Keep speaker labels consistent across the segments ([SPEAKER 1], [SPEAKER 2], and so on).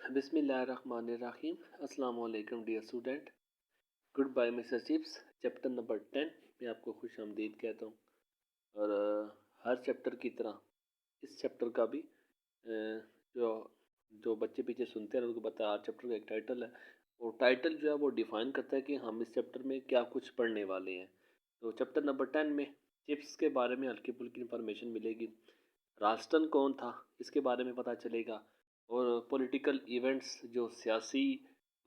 [SPEAKER 1] बिस्मिल्लाहिर्रहमानिर्रहीम। अस्सलाम वालेकुम dear student. Good bye mister Chips. Chapter number 10 में आपको खुश आमदीद कहता हूँ। और हर चैप्टर की तरह इस चैप्टर का भी जो जो बच्चे पीछे सुनते हैं उनको पता है हर चैप्टर का एक टाइटल है, और टाइटल जो है वो डिफ़ाइन करता है कि हम इस चैप्टर में क्या कुछ पढ़ने वाले हैं। तो चैप्टर नंबर 10 में चिप्स के बारे में हल्की फुल्की इन्फॉर्मेशन मिलेगी। रास्टन कौन था इसके बारे में पता चलेगा, और पॉलिटिकल इवेंट्स जो सियासी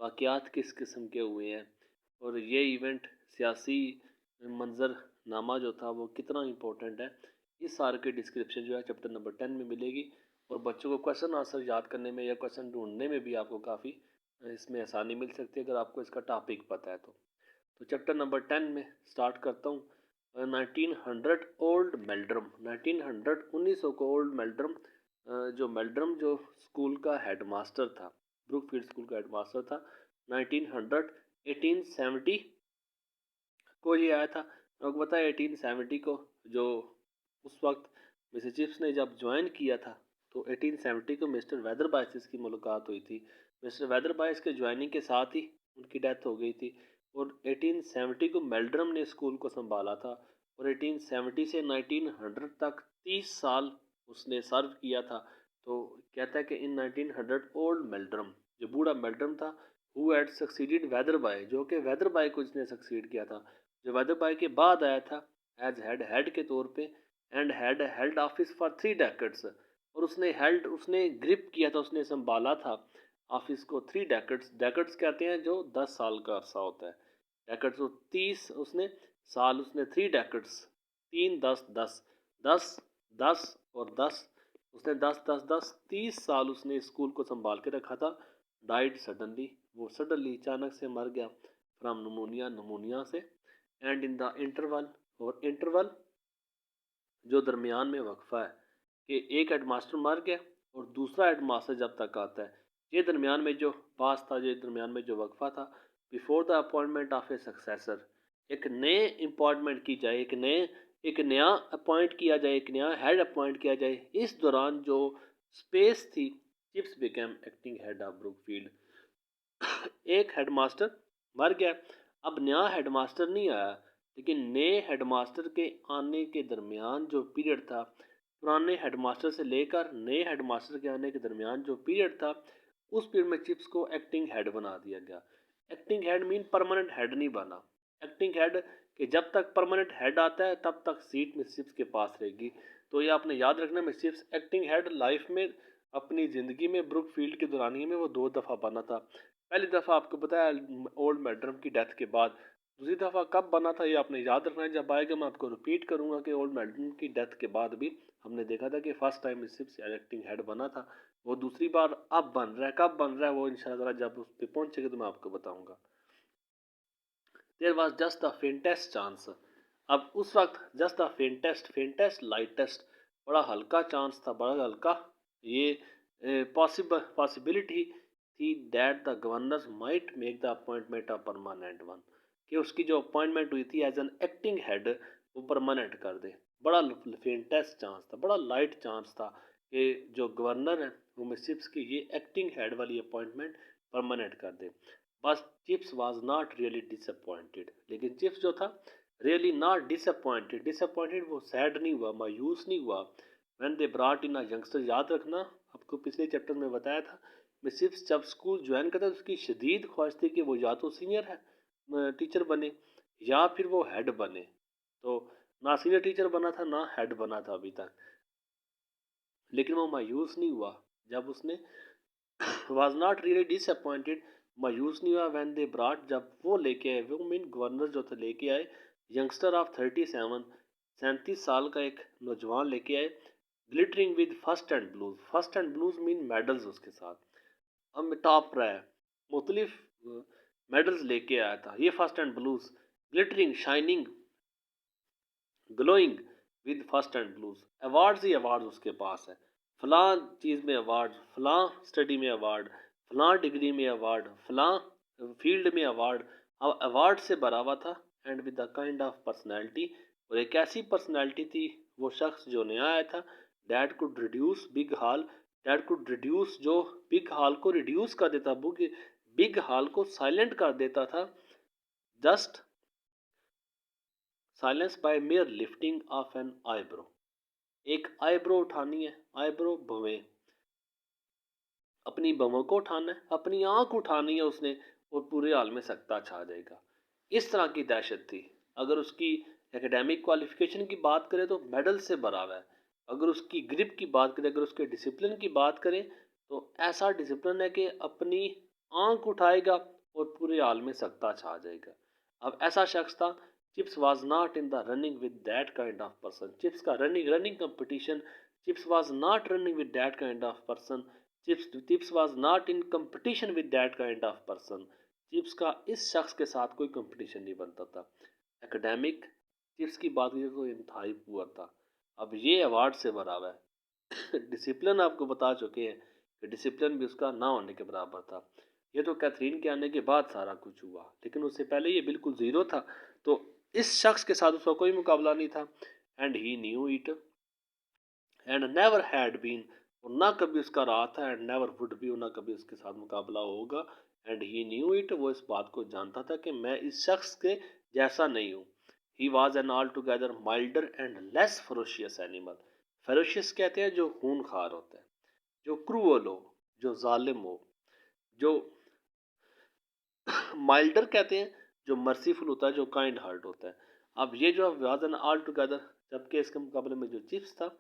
[SPEAKER 1] वाक़यात किस किस्म के हुए हैं, और ये इवेंट सियासी मंजरनामा जो था वो कितना इम्पोर्टेंट है, इस सारे की डिस्क्रिप्शन जो है चैप्टर नंबर 10 में मिलेगी। और बच्चों को क्वेश्चन आंसर याद करने में या क्वेश्चन ढूंढने में भी आपको काफ़ी इसमें आसानी मिल सकती है अगर आपको इसका टॉपिक पता है तो चैप्टर नंबर 10 में स्टार्ट करता हूँ। 1900 ओल्ड मेल्ड्रम, 1900 1900 को ओल्ड मेल्ड्रम, जो मेल्ड्रम जो स्कूल का हेडमास्टर था, ब्रुकफील्ड स्कूल का हेडमास्टर था, 1900 1870 को ये आया था। आपको पता है 1870 को जो उस वक्त मिस्टर चिप्स ने जब ज्वाइन किया था तो 1870 को मिस्टर वेदरबाइस की मुलाकात हुई थी। मिस्टर वेदरबाइस के ज्वाइनिंग के साथ ही उनकी डेथ हो गई थी, और 1870 को मेल्ड्रम ने स्कूल को संभाला था, और 1870 से 1900 तक 30 साल उसने सर्व किया था। तो कहता है कि इन 1900 ओल्ड मेल्ड्रम, जो बूढ़ा मेल्ड्रम था, हु हैड सक्सीडेड वेदरबाय, जो कि वेदरबाय को जिसने सक्सीड किया था, जो वेदरबाय के बाद आया था एज हेड के तौर पे, and had held office for 3 decades, और उसने ग्रिप किया था, उसने संभाला था ऑफिस को 3 डेकेड्स। डेकेड्स कहते हैं जो 10 साल का अरसा होता है। डेकेड्स तो 30 उसने साल, उसने 3 डेकेड्स, 3 10 10 10 10 और 10, उसने 10 10 10 30 साल उसने स्कूल को संभाल के रखा था। डाइड सडनली, वो सडनली अचानक से मर गया फ्रॉम नमोनिया से। एंड इन द इंटरवल, और इंटरवल जो दरमियान में वक्फा है कि एक हेडमास्टर मर गया और दूसरा हेडमास्टर जब तक आता है, ये दरमियान में जो पास था, ये दरमियान में जो वक्फा था, before the appointment of A successor, एक नए अपॉइंटमेंट की जाए, एक नया अपॉइंट किया जाए, एक नया हेड अपॉइंट किया जाए, इस दौरान जो स्पेस थी, chips became acting head of Brookfield. एक हेडमास्टर मर गया, अब नया हेडमास्टर नहीं आया, लेकिन नए हेडमास्टर के आने के दरमियान जो पीरियड था, पुराने हेडमास्टर से लेकर नए हेडमास्टर के आने के दरमियान जो पीरियड था, उस पीरियड में चिप्स को एक्टिंग हेड बना दिया गया। Acting head mean permanent head नहीं बना। एक्टिंग हेड कि जब तक परमानेंट हेड आता है तब तक सीट मिस चिप्स के पास रहेगी। तो ये आपने याद रखना, miss chips acting head life में, अपनी ज़िंदगी में ब्रुकफील्ड की दौरानिए में वो 2 दफ़ा बना था। पहली दफ़ा आपको बताया ओल्ड मेल्ड्रम की डेथ के बाद, दूसरी दफ़ा कब बना था ये आपने याद रखना है। जब आएगा मैं आपको रिपीट करूँगा कि ओल्ड मेल्ड्रम की डेथ के बाद भी हमने देखा था कि first time chips acting head बना था, वो दूसरी बार अब बन रहा है। कब बन रहा है वो इंशाल्लाह जब उस पर पहुँचेगा तो मैं आपको बताऊँगा। There was just the faintest chance, अब उस वक्त जस्ट द फेंटेस्ट लाइटेस्ट, बड़ा हल्का चांस था, बड़ा हल्का ये पॉसिबिलिटी थी that the governor might make the appointment a permanent one, कि उसकी जो अपॉइंटमेंट हुई थी एज एन एक्टिंग हेड वो परमानेंट कर दे। बड़ा फेंटेस्ट चांस था, बड़ा लाइट चांस था कि जो गवर्नर है वो मिसिप्स की ये एक्टिंग हेड वाली अपॉइंटमेंट परमानेंट कर दे। बस chips was not really disappointed, लेकिन चिप्स जो था रियली नॉट डिसअपॉइंटेड, वो सैड नहीं हुआ, मायूस नहीं हुआ। When they brought in a youngster, याद रखना आपको पिछले चैप्टर में बताया था, चिप्स जब स्कूल ज्वाइन करता उसकी शदीद ख्वाहिश थी कि वो या तो सीनियर है टीचर बने या फिर वो हेड बने। तो ना सीनियर टीचर बना था ना हेड बना था अभी तक, लेकिन वो मायूस नहीं हुआ जब उसने was not really disappointed, मायूस नहीं हुआ व्हेन दे ब्रॉट, जब वो लेके आए, वो मीन गवर्नर जो थे लेके आए, यंगस्टर ऑफ 37 37 साल का एक नौजवान लेके आए, glittering with first and blues mean medals उसके साथ, हम टॉप रहा है, मुख्तलिफ मेडल्स लेके आया था ये first and blues, glittering shining glowing with first and blues, awards he awards उसके पास है, फलां चीज़ में अवार्ड, फलां स्टडी में अवार्ड, फलां डिग्री में अवार्ड, फलां फील्ड में अवार्ड, अब अवार्ड से भरा हुआ था। And with the kind of personality, और एक ऐसी पर्सनैलिटी थी वो शख्स जो नया आया था, that could reduce Big Hall, that could reduce, जो बिग हॉल को रिड्यूस कर देता, बिग हॉल को साइलेंट कर देता था, just silence by mere lifting of an eyebrow. एक आईब्रो उठानी है, आईब्रो भवें, अपनी बमों को उठाना है, अपनी आंख उठानी है उसने, और पूरे हाल में सकता छा जाएगा। इस तरह की दहशत थी। अगर उसकी एकेडमिक क्वालिफिकेशन की बात करें तो मेडल से भरा हुआ है। अगर उसकी ग्रिप की बात करें, अगर उसके डिसिप्लिन की बात करें, तो ऐसा डिसिप्लिन है कि अपनी आंख उठाएगा और पूरे हाल में सकता छा जाएगा। अब ऐसा शख्स था। Chips was not in the running with that kind of person. Chips का running competition, Chips was not running with that kind of person. Chips was not in competition with that kind of person. Chips का इस शख्स के साथ कोई competition नहीं बनता था। एकेडमिक चिप्स की बात की तो इंतहाई पुअर था। अब ये अवार्ड से भरा हुआ है। डिसिप्लिन आपको बता चुके हैं कि डिसिप्लिन भी उसका ना होने के बराबर था। ये तो कैथरीन के आने के बाद सारा कुछ हुआ, लेकिन उससे पहले ये बिल्कुल ज़ीरो था। तो इस शख्स के साथ उसका कोई मुकाबला नहीं था। And he knew it and never had been, और ना कभी उसका रहा था, एंड नेवर वुड बी, ना कभी उसके साथ मुकाबला होगा। एंड ही न्यू इट, वो इस बात को जानता था कि मैं इस शख्स के जैसा नहीं हूँ। He was an altogether milder and less ferocious animal. Ferocious कहते हैं जो खूनखार होता है, जो क्रूअल हो, जो जालिम हो। जो माइल्डर कहते हैं जो मर्सीफुल होता है, जो काइंड हार्ट होता है। अब ये जो वॉज एन ऑल टुगेदर, जबकि इसके मुकाबले में जो चिप्स था,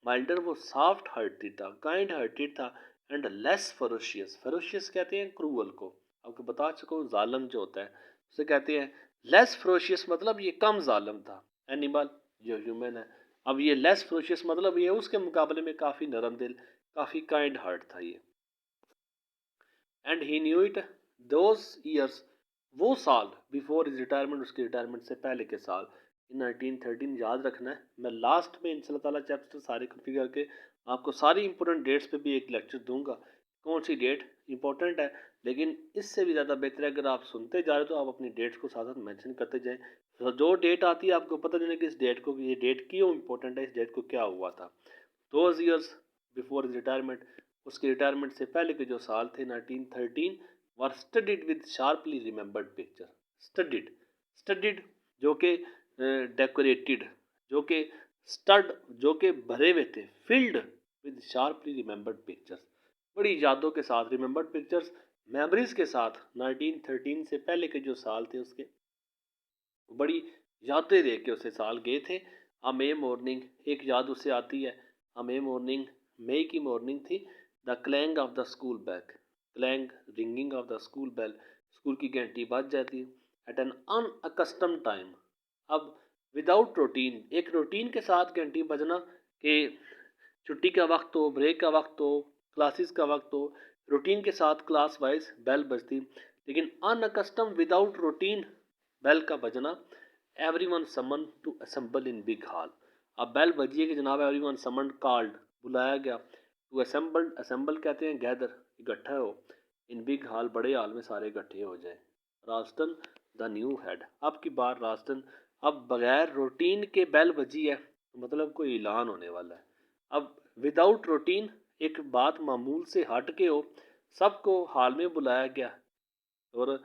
[SPEAKER 1] माइल्डर, वो सॉफ्ट हार्टेड था, काइंड हार्टेड था, एंड लेस फरोशियस। फरोशियस कहते हैं क्रूअल को, आपको बता चुका हूँ, जालम जो होता है उसे कहते हैं। लेस फरोशियस मतलब ये कम जालम था। एनिमल जो ह्यूमन है, अब ये लेस फरोशियस मतलब ये उसके मुकाबले में काफ़ी नरम दिल, काफ़ी काइंड हार्ट था ये। And he knew it those years, वो साल बिफोर हिज रिटायरमेंट, उसके रिटायरमेंट से पहले के साल, इन 1913। याद रखना है, मैं लास्ट में इंशाल्लाह ताला चैप्टर सारे कंप्लीट करके आपको सारी इंपॉर्टेंट डेट्स पे भी एक लेक्चर दूंगा। कौन सी डेट इंपॉर्टेंट है, लेकिन इससे भी ज़्यादा बेहतर है अगर आप सुनते जा रहे हो तो आप अपनी डेट्स को साथ साथ मैंशन करते जाएँ। तो जो डेट आती है आपको पता चले कि इस डेट को, ये डेट क्यों इंपॉर्टेंट है, इस डेट को क्या हुआ था। Those years before his retirement, उसके रिटायरमेंट से पहले के जो साल थे 1913, were studied with sharply remembered picture. Studied, studied जो कि डेकोरेटेड, जो कि स्टड, जो कि भरे हुए थे, filled with sharply remembered pictures, बड़ी यादों के साथ, रिमेंबर्ड पिक्चर्स, मेमोरीज के साथ। 1913 से पहले के जो साल थे उसके बड़ी यादें दे के उसे साल गए थे। अ मे मॉर्निंग, एक याद उसे आती है। अ मे मॉर्निंग, मई की मॉर्निंग थी। The clang of the school bag, clang, ringing of the school bell, school की घंटी बज जाती एट एन अनअकस्टम टाइम। अब विदाउट रूटीन, एक रूटीन के साथ घंटी बजना, कि छुट्टी का वक्त हो, ब्रेक का वक्त हो, क्लासेस का वक्त हो, रूटीन के साथ क्लास वाइज बेल बजती, लेकिन अनअकस्टम विदाउट रूटीन बेल का बजना। Everyone summon to assemble in big hall. अब बेल बजी है कि जनाब एवरीवन समन, कॉल्ड, बुलाया गया, टू असेंबल, असेंबल कहते हैं गैदर, इकट्ठा हो, इन बिग हॉल, बड़े हॉल में सारे इकट्ठे हो जाए। रास्टन द न्यू हेड, अब की बार रास्टन, अब बगैर रूटीन के बेल बजी है, मतलब कोई ऐलान होने वाला है। अब विदाउट रूटीन, एक बात मामूल से हट के हो, सबको हाल में बुलाया गया और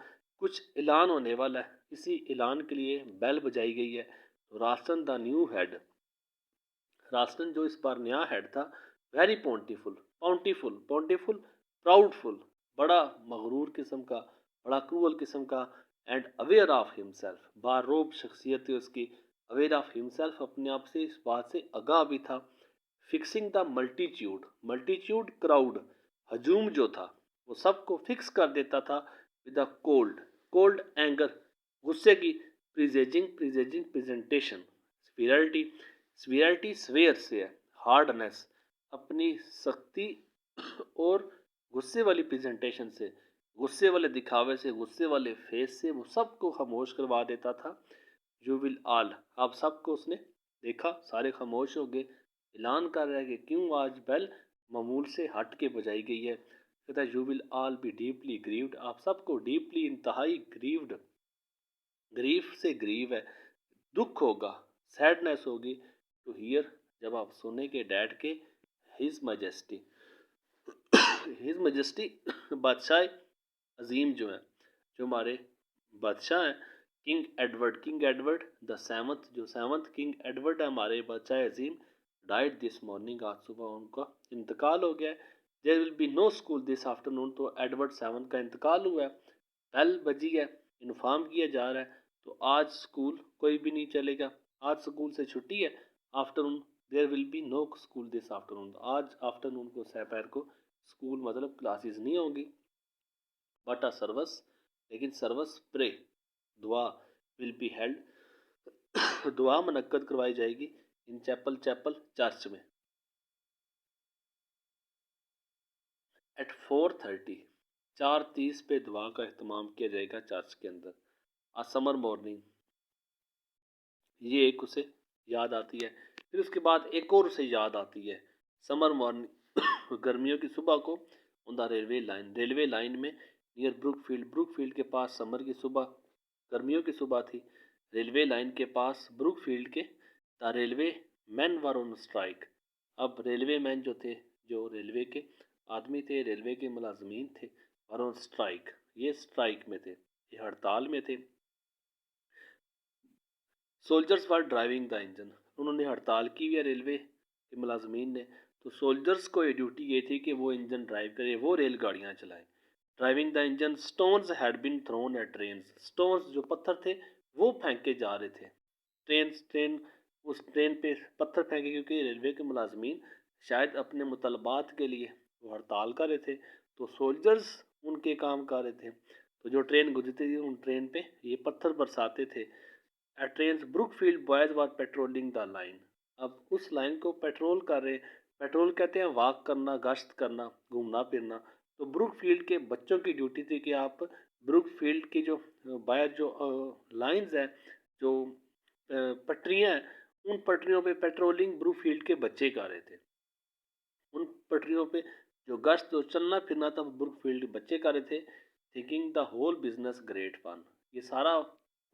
[SPEAKER 1] कुछ ऐलान होने वाला है, इसी ऐलान के लिए बेल बजाई गई है। तो रास्टन द न्यू हेड, रास्टन जो इस बार नया हेड था, वेरी पॉन्टीफुल, पाउंटीफुल, पॉन्टीफुल, प्राउडफुल, बड़ा मगरूर किस्म का, बड़ा क्रूअल किस्म का, एंड अवेयर ऑफ हिमसेल्फ, बारोब शख्सियत है उसकी, अवेयर ऑफ हिमसेल्फ, अपने आप से इस बात से आगाह भी था। Fixing the multitude, multitude crowd, हजूम जो था वो सबको फिक्स कर देता था। With a cold, cold anger, गुस्से की, प्रिजेजिंग, प्रिजेजिंग प्रेजेंटेशन, स्पिरिटी, स्पिरिटी स्वेयर से है, हार्डनेस, अपनी सख्ती और गुस्से वाली प्रेजेंटेशन से, गुस्से वाले दिखावे से, गुस्से वाले फेस से वो सबको खामोश करवा देता था। यू विल ऑल, आप सबको उसने देखा, सारे खामोश हो गए। ऐलान कर रहा है कि क्यों आज बेल मामूल से हट के बजाई गई है। कहता है you will all B deeply grieved, आप सबको डीपली, इंतहाई ग्रीव्ड, ग्रीफ से ग्रीव है, दुख होगा, सैडनेस होगी, टू हियर, जब आप सुने के डैड के, हिज मैजेस्टी, हिज मजेस्टी बादशाह अजीम जो है, जो हमारे बादशाह हैं, किंग एडवर्ड द सेवंथ, जो सेवंथ किंग एडवर्ड है हमारे बादशाह अजीम, डाइड दिस मॉर्निंग, आज सुबह उनका इंतकाल हो गया है। There will be no school this afternoon, तो एडवर्ड सेवंथ का इंतकाल हुआ है। बेल बजी है, इन्फॉर्म किया जा रहा है, तो आज स्कूल कोई भी नहीं चलेगा, आज स्कूल से छुट्टी है। Afternoon there will be no school this afternoon, आज आफ्टरनून को दोपहर को स्कूल मतलब क्लासेस नहीं होंगी। बट अ सर्वस, लेकिन सर्वस प्रे, दुआ, विल बी हेल्ड, दुआ मनक्कद करवाई जाएगी इन चैपल चर्च में एट 4:30, 4:30 पे दुआ का अहतमाम किया जाएगा चर्च के अंदर। आ समर मॉर्निंग, ये एक उसे याद आती है। फिर उसके बाद एक और उसे याद आती है, समर मॉर्निंग गर्मियों की सुबह को ऑन द रेलवे लाइन में नियर ब्रुकफील्ड के पास समर की सुबह, गर्मियों की सुबह थी। रेलवे लाइन के पास ब्रुकफील्ड के the railway man were on strike, अब रेलवे मैन जो थे, जो रेलवे के आदमी थे, रेलवे के मुलाजमीन थे, वर ऑन स्ट्राइक, ये स्ट्राइक में थे, ये हड़ताल में थे। Soldiers were driving the engine, उन्होंने हड़ताल की हुई है रेलवे के मुलाजमीन ने, तो सोल्जर्स को ये ड्यूटी ये थी कि वो इंजन ड्राइव करे, वो रेलगाड़ियाँ चलाएं। Driving the engine, stones had been thrown at trains, stones जो पत्थर थे वो फेंके जा रहे थे। ट्रेन उस ट्रेन पे पत्थर फेंके, क्योंकि रेलवे के मुलाजमीन शायद अपने मुतलबात के लिए वो हड़ताल कर रहे थे, तो सोल्जर्स उनके काम कर रहे थे। तो जो ट्रेन गुजरती थी उन ट्रेन पे ये पत्थर बरसाते थे। At trains Brookfield boys were patrolling the line, अब उस लाइन को पेट्रोल कर रहे, पेट्रोल कहते हैं वॉक करना, गश्त करना, घूमना फिरना। तो ब्रुकफील्ड के बच्चों की ड्यूटी थी कि आप ब्रुकफील्ड की जो बाहर जो लाइंस हैं, जो पटरियाँ हैं, उन पटरियों पे पेट्रोलिंग ब्रुकफील्ड के बच्चे कर रहे थे। उन पटरियों पे जो गश्त, जो चलना फिरना था, ब्रुकफील्ड के बच्चे कर रहे थे। Thinking the whole business great fun, ये सारा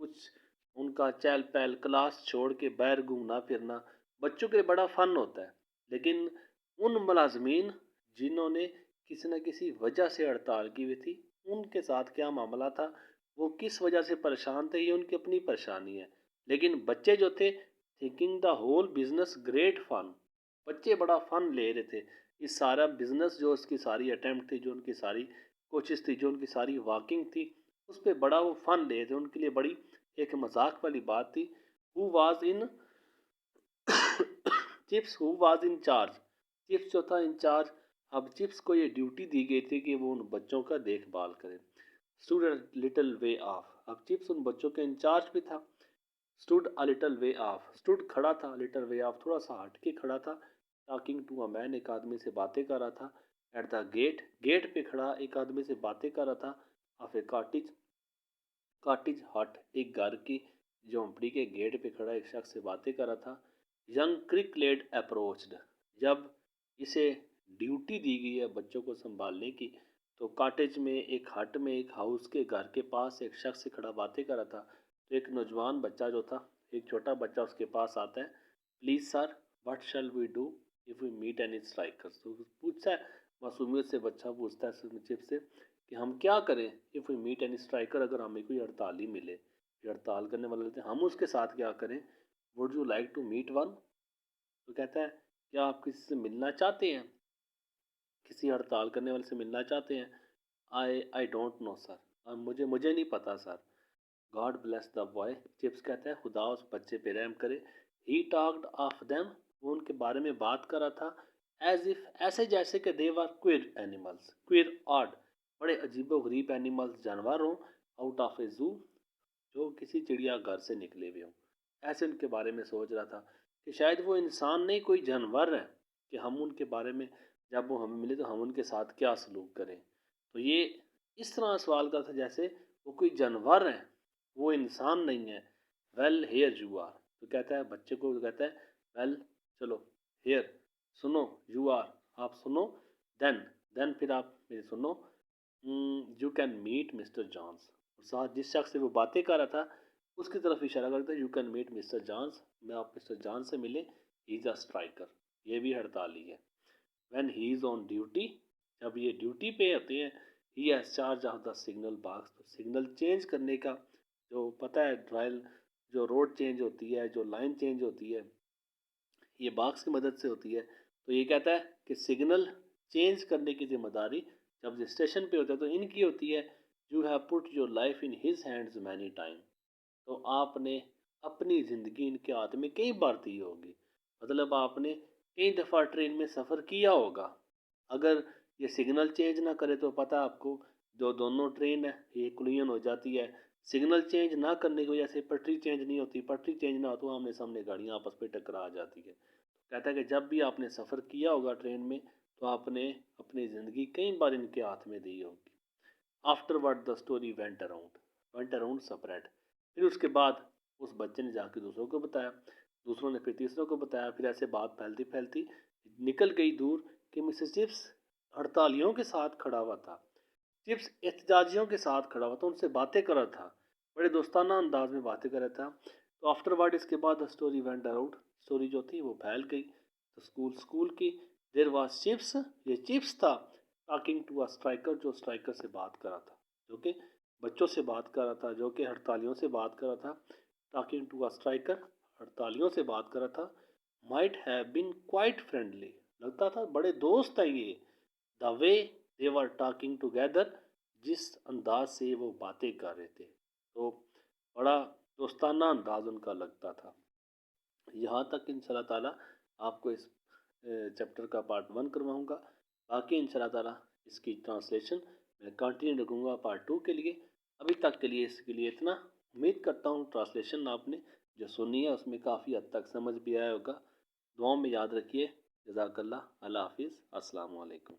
[SPEAKER 1] कुछ उनका चहल पहल, क्लास छोड़ के बाहर घूमना फिरना बच्चों के लिए बड़ा फन होता है। लेकिन उन मुलाजमीन जिन्होंने किसी न किसी वजह से हड़ताल की हुई थी, उनके साथ क्या मामला था, वो किस वजह से परेशान थे, ये उनकी अपनी परेशानी है। लेकिन बच्चे जो थे, thinking the whole business great fun, बच्चे बड़ा फन ले रहे थे। इस सारा बिजनेस, जो उसकी सारी अटेम्प्ट थी, जो उनकी सारी कोशिश थी, जो उनकी सारी वॉकिंग थी, उस पर बड़ा वो फन ले रहे थे, उनके लिए बड़ी एक मजाक वाली बात थी। Who was in chips, who was in charge, chips जो था इंचार्ज। अब चिप्स को ये ड्यूटी दी गई थी कि वो उन बच्चों का देखभाल करे। स्टूड लिटिल वे ऑफ, अब चिप्स उन बच्चों के इंचार्ज भी था। Stood a little way of, stood खड़ा था, लिटिल वे ऑफ थोड़ा सा हट के खड़ा था। टॉकिंग टू अ मैन, एक आदमी से बातें कर रहा था। एट द गेट, गेट पे खड़ा एक आदमी से बातें कर रहा था। ऑफ ए कॉटेज, कॉटेज हट, एक घर की झोंपड़ी के गेट पे खड़ा एक शख्स से बातें कर रहा था। यंग क्रिकलेड अप्रोच्ड, जब इसे ड्यूटी दी गई है बच्चों को संभालने की, तो कॉटेज में, एक हट में, एक हाउस के घर के पास एक शख्स से खड़ा बातें कर रहा था। तो एक नौजवान बच्चा जो था, एक छोटा बच्चा उसके पास आता है। Please sir, what shall we do if we meet any strikers, तो पूछता है, मासूमियत से बच्चा पूछता है चिप से कि हम क्या करें, if we meet any striker, अगर हमें कोई हड़ताली मिले, हड़ताल करने वाले लेते हम उसके साथ क्या करें। Would you like to meet one, तो कहता है क्या आप किसी से मिलना चाहते हैं, किसी हड़ताल करने वाले से मिलना चाहते हैं। आई डोंट नो सर, मुझे नहीं पता sir. God bless the boy, chips कहता है खुदा उस बच्चे पे रहम करे। ही टॉक्ड ऑफ देम, वो उनके बारे में बात कर रहा था। एज इफ, ऐसे जैसे कि दे वर क्विर एनिमल्स, क्विर ऑड, बड़े अजीबो गरीब एनिमल्स, जानवर हों, आउट ऑफ ए जू, जो किसी चिड़िया घर से निकले हुए हों। ऐसे उनके बारे में सोच रहा था कि शायद वो इंसान नहीं, कोई जानवर है, कि हम उनके बारे में, जब वो हमें मिले तो हम उनके साथ क्या सलूक करें। तो ये इस तरह सवाल का था जैसे वो कोई जानवर है, वो इंसान नहीं है। वेल हेयर यू आर, तो कहता है बच्चे को, कहता है वेल चलो, हेयर सुनो, यू आर आप सुनो, देन फिर आप मेरी सुनो, you can meet mister Jones, साथ जिस शख्स से वो बातें कर रहा था उसकी तरफ इशारा करता है, you can meet mister Jones, मैं आप मिस्टर जॉन से मिले, ही इज़ अ स्ट्राइकर, ये भी हड़ताली है। When he is on duty, जब ये ड्यूटी पे होते हैं, he has charge of the signal box. तो सिग्नल चेंज करने का जो पता है, ट्रायल जो रोड चेंज होती है, जो लाइन चेंज होती है, ये बॉक्स की मदद से होती है। तो ये कहता है कि सिग्नल चेंज करने की जिम्मेदारी जब स्टेशन पे होता है तो इनकी होती है। You have put your life in his hands many time. तो आपने अपनी ज़िंदगी इनके हाथ में कई बार दी होगी, मतलब आपने कई दफ़ा ट्रेन में सफ़र किया होगा। अगर ये सिग्नल चेंज ना करे तो पता है आपको, जो दोनों ट्रेन है ये कुलियन हो जाती है। सिग्नल चेंज ना करने की वजह से पटरी चेंज नहीं होती, पटरी चेंज ना हो तो आमने सामने गाड़ियाँ आपस में टकरा जाती है। कहता है कि जब भी आपने सफ़र किया होगा ट्रेन में तो आपने अपनी ज़िंदगी कई बार इनके हाथ में दी होगी। Afterward the story went around spread. फिर उसके बाद उस बच्चे ने जाके दूसरों को बताया, दूसरों ने फिर तीसरों को बताया, फिर ऐसे बात फैलती फैलती निकल गई दूर कि मिसेस चिप्स हड़तालियों के साथ खड़ा हुआ था। चिप्स एहतजाजियों के साथ खड़ा हुआ था, उनसे बातें कर रहा था, बड़े दोस्ताना अंदाज में बातें कर रहा था। तो आफ्टरवर्ड इसके बाद the story went around, story जो थी वो फैल गई। तो स्कूल की देर वाज चिप्स, ये चिप्स था टॉकिंग टू अ स्ट्राइकर, जो स्ट्राइकर से बात कर रहा था, जो कि बच्चों से बात कर रहा था, जो कि हड़तालियों से बात कर रहा था। टॉकिंग टू अ स्ट्राइकर, हड़तालियों से बात कर रहा था। Might have been quite friendly, लगता था बड़े दोस्त हैं ये। The way they were talking together, जिस अंदाज से वो बातें कर रहे थे, तो बड़ा दोस्ताना अंदाज उनका लगता था। यहाँ तक इंशाल्लाह ताला आपको इस चैप्टर का पार्ट 1 करवाऊँगा। बाकी इंशाल्लाह ताला इसकी ट्रांसलेशन मैं कंटिन्यू रखूँगा पार्ट 2 के लिए। अभी तक के लिए इसके लिए इतना। उम्मीद करता हूँ ट्रांसलेशन आपने जो सुनी है उसमें काफ़ी हद तक समझ भी आया होगा। दुआओं में याद रखिए। जज़ाकल्लाह। अल्लाह हाफ़िज़। अस्सलामु अलैकुम।